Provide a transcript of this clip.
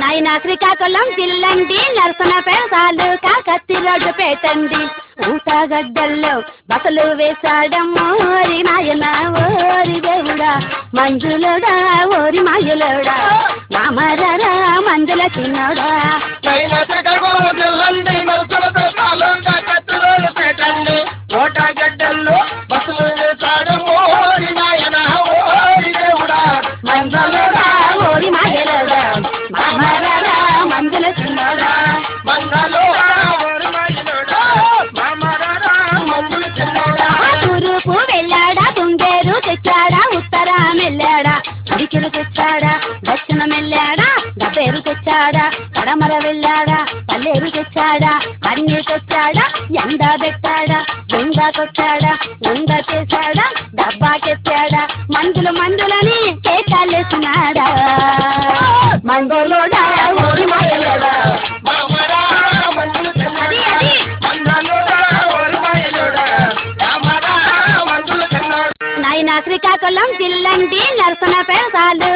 నాయన శ్రీకాకుళం జిల్లండి నరసనపేట తాలూకా కత్తి రోడ్డు పేటండి. ఊటగడ్డల్లో బసలు వేశాడమ్మో ఓరి నాయన ఓరి దేవుడా మంజులోడా ఓరి మాయలోడా మామరారా మంజుల చిన్నోడా. ఊటగడ్డల్లో బసలు వేశాడమ్మో ఓరి నాయన ఓరి దేవుడా మంజులోడా ఓరి మాయలోడా మామరారా మంజుల చిన్నోడా. తూర్పు వెళ్ళాడా తుంగేరు తెచ్చాడా ఉత్తరం వెళ్ళాడా ఉడికిలు తెచ్చాడా దక్షిణం వెళ్ళాడా గబేరు తెచ్చాడా కడమర వెళ్ళాడా పల్లేరు తెచ్చాడా కన్నీ తెచ్చాడా ఎండ పెట్టాడా దొంగకొచ్చాడా దొంగ చేశాడా డబ్బాకెత్తాడా మందులు మందులని కేటాలేసినాడా మందులోడా ఓరి మాయలోడా. నాయన శ్రీకాకుళం జిల్లండి నరసనపేట తాలూకా